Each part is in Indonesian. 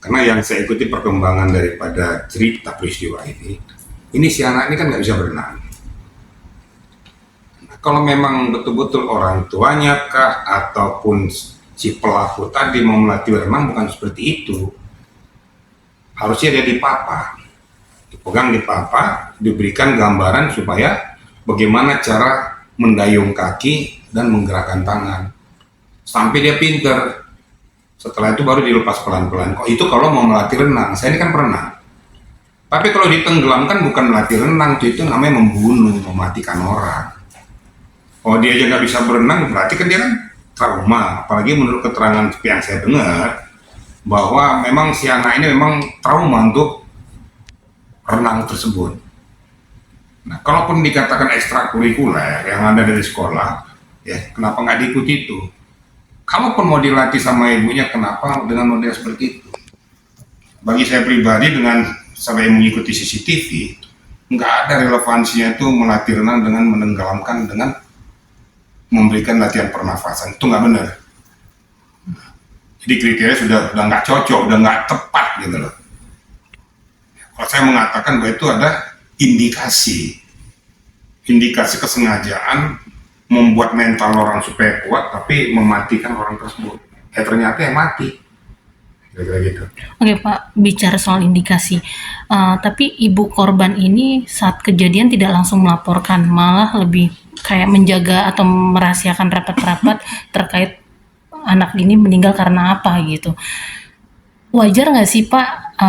Karena yang saya ikuti perkembangan daripada cerita peristiwa ini si anak ini kan nggak bisa berenang. Nah, kalau memang betul-betul orang tuanya kah ataupun si pelaku tadi mau melatih berenang, bukan seperti itu. Harusnya dia dipapa, dipegang di papa, diberikan gambaran supaya bagaimana cara mendayung kaki dan menggerakkan tangan sampai dia pinter. Setelah itu baru dilepas pelan-pelan. Kok itu kalau mau melatih renang? Saya ini kan pernah. Tapi kalau ditenggelamkan bukan melatih renang, itu namanya membunuh, mematikan orang. Kalau dia aja nggak bisa berenang, berarti kan dia kan trauma. Apalagi menurut keterangan yang saya dengar, bahwa memang si anak ini memang trauma untuk renang tersebut. Nah, kalaupun dikatakan ekstrakurikuler yang ada dari sekolah, ya kenapa nggak diikuti itu? Kalaupun mau dilatih sama ibunya, kenapa dengan model seperti itu? Bagi saya pribadi, dengan saya mengikuti CCTV, nggak ada relevansinya itu melatih renang dengan menenggelamkan, dengan memberikan latihan pernafasan. Itu nggak benar. Jadi kriteria sudah nggak cocok, udah nggak tepat gitu loh. Kalau saya mengatakan bahwa itu ada indikasi kesengajaan membuat mental orang supaya kuat, tapi mematikan orang tersebut. Ternyata yang mati. Kira-kira gitu. Oke Pak, bicara soal indikasi, tapi ibu korban ini saat kejadian tidak langsung melaporkan, malah lebih kayak menjaga atau merahasiakan rapat-rapat terkait anak ini meninggal karena apa gitu. Wajar nggak sih Pak,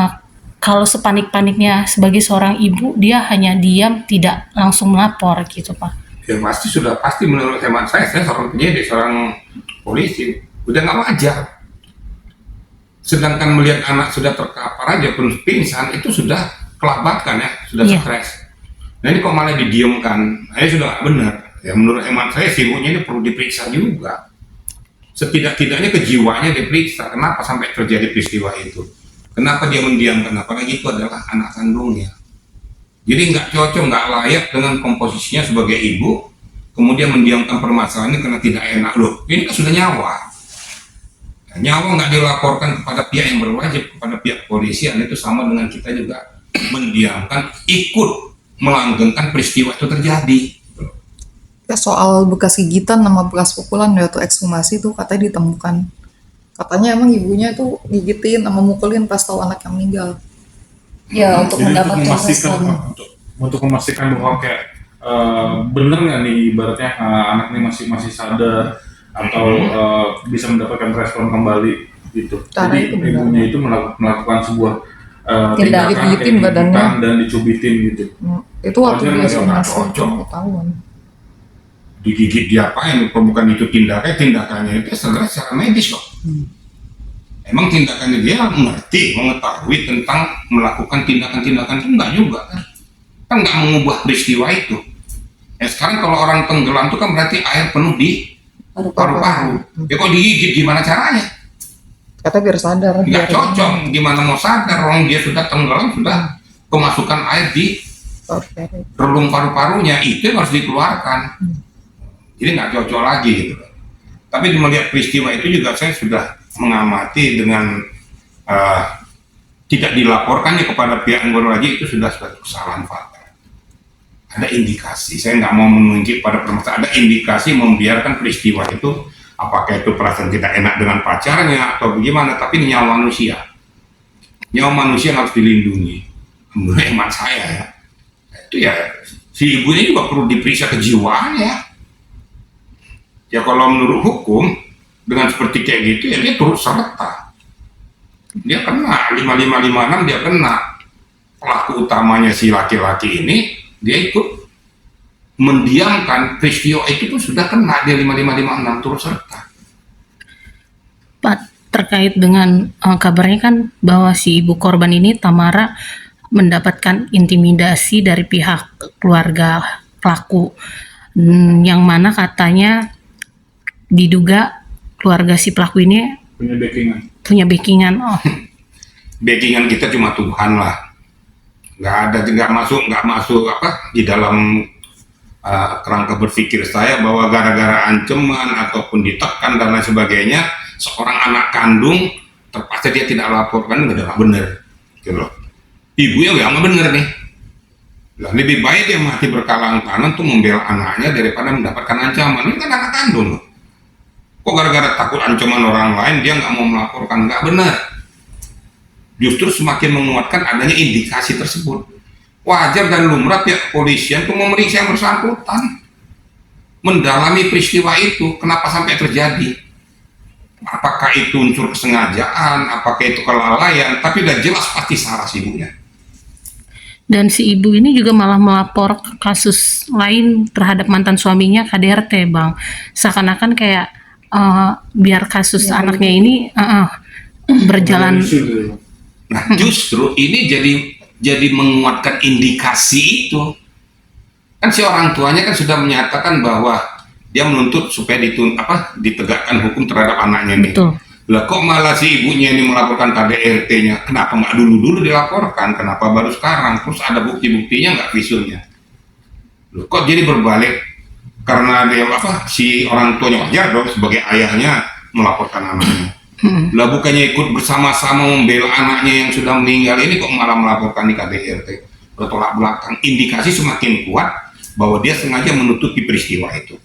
kalau sepanik-paniknya sebagai seorang ibu, dia hanya diam, tidak langsung melapor gitu Pak? Ya pasti menurut hemat saya seorang penyidik, seorang polisi, udah nggak wajar. Sedangkan melihat anak sudah terkapar aja pun pingsan, itu sudah kelabakan ya, sudah stres. Nah ini kok malah didiamkan, nah, sudah nggak benar. Ya menurut hemat saya si ibunya ini perlu diperiksa juga. Setidak-tidaknya kejiwaannya diperiksa, kenapa sampai terjadi peristiwa itu. Kenapa dia mendiamkan, apalagi itu adalah anak kandungnya. Jadi nggak cocok, nggak layak dengan komposisinya sebagai ibu, kemudian mendiamkan permasalahan ini karena tidak enak. Loh, ini kan sudah nyawa. Nyawa nggak dilaporkan kepada pihak yang berwajib, kepada pihak kepolisian, itu sama dengan kita juga mendiamkan, ikut melanggengkan peristiwa itu terjadi. Ya, soal bekas gigitan sama bekas pukulan waktu ekshumasi tuh katanya ditemukan. Katanya emang ibunya tuh gigitin sama mukulin pas tahu anak yang meninggal. Ya, untuk mendapatkan memastikan respon. untuk memastikan bahwa kayak bener nggak nih ibaratnya anak ini masih sadar atau bisa mendapatkan respon kembali gitu. Cara Jadi itu benar. ibunya itu melakukan sebuah Tindakan tindakan gigitin kayak badannya. gigitan dan dicubitin gitu. Itu waktu Wajar dia nggak sih? ekshumasi Cocok. ketahuan. Digigit diapain, kalau bukan itu tindakannya itu sebenarnya secara medis kok. Emang tindakannya dia mengetahui tentang melakukan tindakan-tindakan itu enggak juga kan nggak mengubah peristiwa itu. Ya sekarang kalau orang tenggelam itu kan berarti air penuh di paru-paru. Ya kok digigit gimana caranya? Kata biar sadar. Nggak cocok, gimana mau sadar orang dia sudah tenggelam, sudah kemasukan air di relung paru-parunya, itu yang harus dikeluarkan. Jadi nggak cocok lagi gitu. Tapi melihat peristiwa itu juga saya sudah mengamati dengan tidak dilaporkannya kepada pihak yang berwajib, itu sudah suatu kesalahan fatal. Ada indikasi, saya nggak mau menunjuk pada permasalahan, ada indikasi membiarkan peristiwa itu, apakah itu perasaan tidak enak dengan pacarnya atau bagaimana, tapi ini nyawa manusia. Nyawa manusia harus dilindungi. Menurut hemat saya ya, itu ya si ibunya juga perlu diperiksa kejiwaannya. Ya kalau menurut hukum dengan seperti kayak gitu ya dia turut serta. Dia kena 5556, dia kena. Pelaku utamanya si laki-laki ini, dia ikut mendiamkan peristiwa itu pun sudah kena, dia 5556 turut serta. Pak, terkait dengan kabarnya kan bahwa si ibu korban ini, Tamara, mendapatkan intimidasi dari pihak keluarga pelaku, yang mana katanya diduga keluarga si pelaku ini punya backingan. Backingan kita cuma Tuhan lah, nggak masuk apa di dalam kerangka berpikir saya bahwa gara-gara ancaman ataupun ditekan dan lain sebagainya seorang anak kandung terpaksa dia tidak laporkan, nggak benar, gitu loh. Ibunya nggak benar nih. Lah, lebih baik dia mati berkalang tangan tuh membela anaknya daripada mendapatkan ancaman. Ini kan anak kandung loh. Kok gara-gara takut ancaman orang lain dia nggak mau melaporkan? Nggak benar. Justru semakin menguatkan adanya indikasi tersebut. Wajar dan lumrah pihak kepolisian tuh memeriksa yang bersangkutan, mendalami peristiwa itu, kenapa sampai terjadi. Apakah itu unsur kesengajaan, apakah itu kelalaian, tapi udah jelas pasti salah si ibunya. Dan si ibu ini juga malah melapor kasus lain terhadap mantan suaminya KDRT, Bang. Seakan-akan kayak biar kasus anaknya ini berjalan. Nah, justru ini jadi menguatkan indikasi itu. Kan si orang tuanya kan sudah menyatakan bahwa dia menuntut supaya ditegakkan hukum terhadap anaknya ini. Betul. Lah kok malah si ibunya ini melaporkan KDRT-nya? Kenapa nggak dulu dilaporkan? Kenapa baru sekarang? Terus ada bukti-buktinya nggak, visualnya? Loh, kok jadi berbalik? Karena dia si orang tuanya wajar dong sebagai ayahnya melaporkan anaknya. Lah bukannya ikut bersama-sama membela anaknya yang sudah meninggal ini, kok malah melaporkan di KDRT? Bertolak belakang. Indikasi semakin kuat bahwa dia sengaja menutupi peristiwa itu.